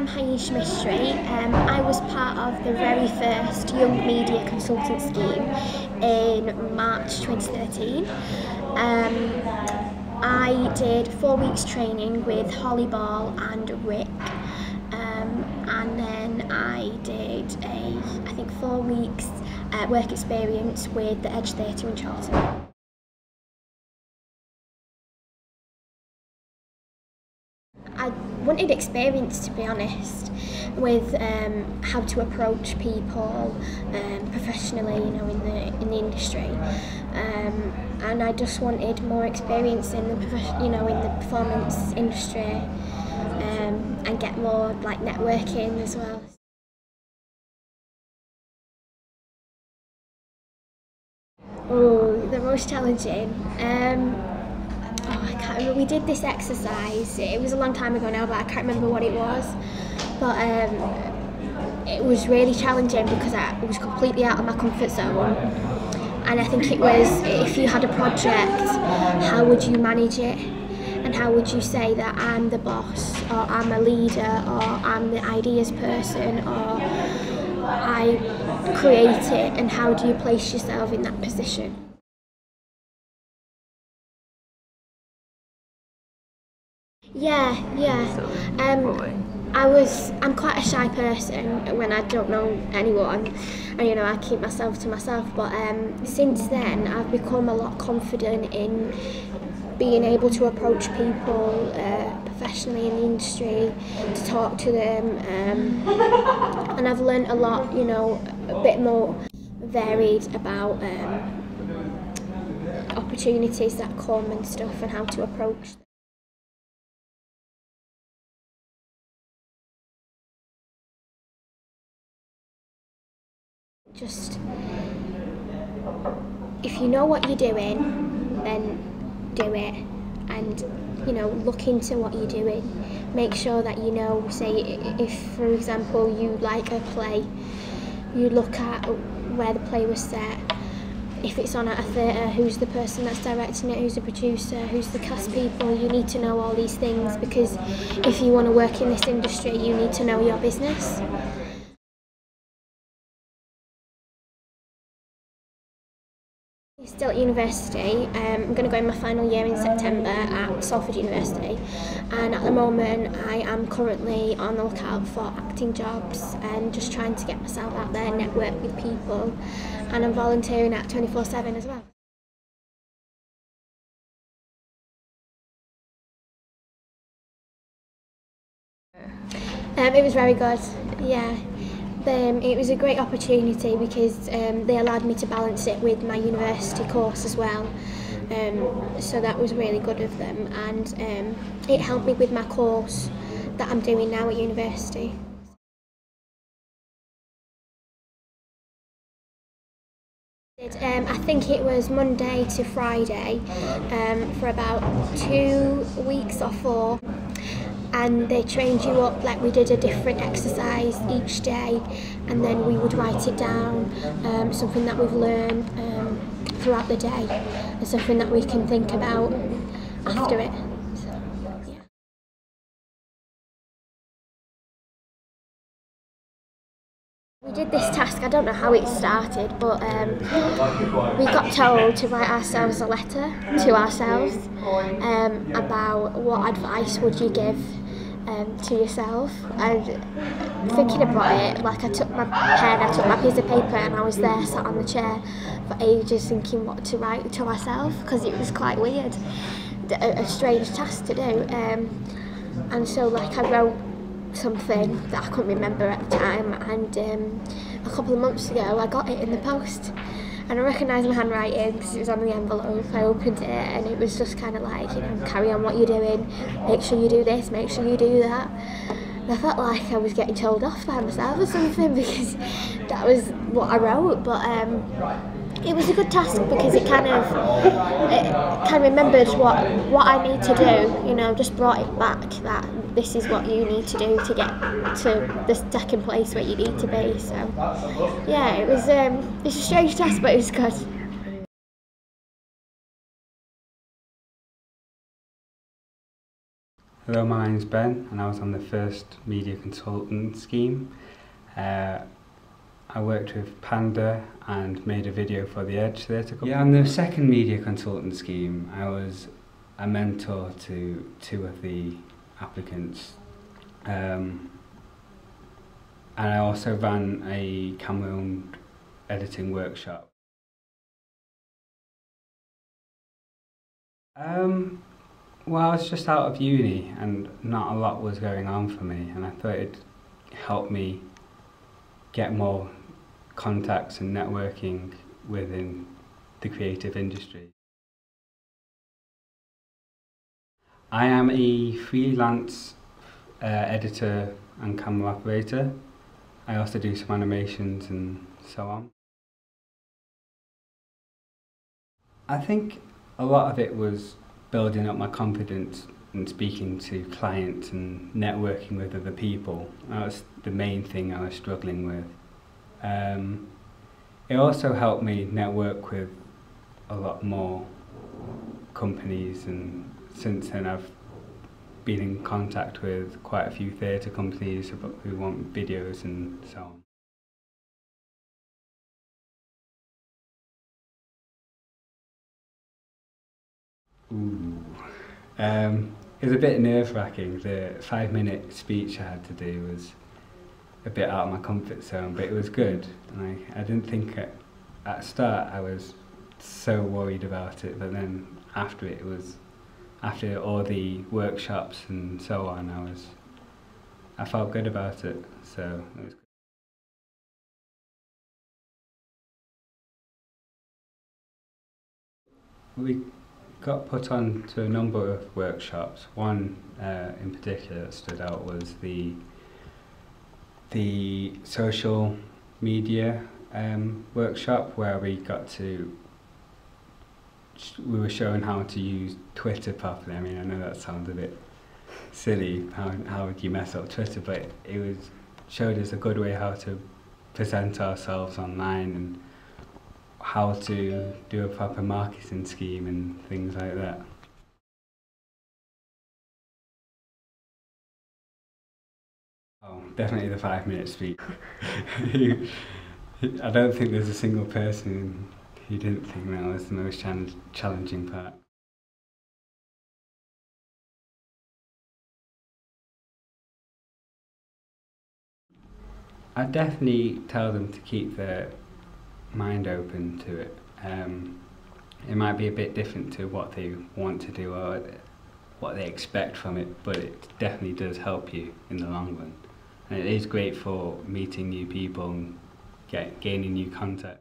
I'm Haish Mistry. I was part of the very first Young Media Consultant Scheme in March 2013. I did 4 weeks training with Holly Ball and Rick, and then I did I think 4 weeks work experience with the Edge Theatre in Charlton. I wanted experience, to be honest, with how to approach people professionally, in the industry, and I just wanted more experience in the performance industry, and get more networking as well. Oh, the most challenging. I can't remember. We did this exercise. It was a long time ago now, but I can't remember what it was. But it was really challenging because I was completely out of my comfort zone. And I think it was, if you had a project, how would you manage it? And how would you say that I'm the boss, or I'm a leader, or I'm the ideas person, or I create it, and how do you place yourself in that position? Yeah. I'm quite a shy person when I don't know anyone, and I keep myself to myself. But since then, I've become a lot confident in being able to approach people professionally in the industry, to talk to them, and I've learnt a lot, a bit more varied about opportunities that come and stuff, and how to approach them. Just, if you know what you're doing, then do it, and look into what you're doing. Make sure that say if for example you like a play, you look at where the play was set. If it's on at a theatre, who's the person that's directing it, who's the producer, who's the cast people. You need to know all these things, because if you want to work in this industry, you need to know your business. Still at university. I'm going to go in my final year in September at Salford University, and at the moment I am currently on the lookout for acting jobs and just trying to get myself out there, network with people, and I'm volunteering at 24/7 as well. It was very good, yeah. It was a great opportunity because they allowed me to balance it with my university course as well, so that was really good of them, and it helped me with my course that I'm doing now at university. I think it was Monday to Friday for about 2 weeks or 4. And they trained you up, we did a different exercise each day, and then we would write it down, something that we've learned throughout the day, and something that we can think about after it. So, yeah. We did this task, I don't know how it started, but we got told to write ourselves a letter to ourselves about what advice would you give to yourself. And thinking about it, I took my pen, I took my piece of paper, and I was there sat on the chair for ages thinking what to write to myself, because it was quite weird, a strange task to do, and so I wrote something that I couldn't remember at the time, and a couple of months ago I got it in the post, and I recognised my handwriting because it was on the envelope. I opened it, and it was just kind of carry on what you're doing, make sure you do this, make sure you do that. And I felt like I was getting told off by myself or something, because that was what I wrote, but it was a good task because it kind of remembered what I need to do, just brought it back that this is what you need to do to get to the second place where you need to be. So yeah, it's a strange task, but it was good. Hello, my name's Ben and I was on the first media consultant scheme. I worked with Panda and made a video for The Edge Theatre Company. Yeah, on the second media consultant scheme, I was a mentor to two of the applicants. And I also ran a camera-owned editing workshop. Well, I was just out of uni and not a lot was going on for me, and I thought it'd help me get more contacts and networking within the creative industry. I am a freelance editor and camera operator. I also do some animations and so on. I think a lot of it was building up my confidence and speaking to clients and networking with other people. That was the main thing I was struggling with. It also helped me network with a lot more companies, and since then I've been in contact with quite a few theatre companies who want videos and so on. It was a bit nerve-wracking. The 5-minute speech I had to do was a bit out of my comfort zone, but it was good. And I didn't think at the start I was so worried about it, but then after after all the workshops and so on, I felt good about it. So it was good. We got put on to a number of workshops. One in particular that stood out was the social media workshop, where we were shown how to use Twitter properly. I mean, I know that sounds a bit silly, how would you mess up Twitter, but it showed us a good way how to present ourselves online and how to do a proper marketing scheme and things like that. Oh, definitely the 5-minute speech. I don't think there's a single person who didn't think that was the most challenging part. I'd definitely tell them to keep their mind open to it. It might be a bit different to what they want to do or what they expect from it, but it definitely does help you in the long run. And it is great for meeting new people and gaining new contacts.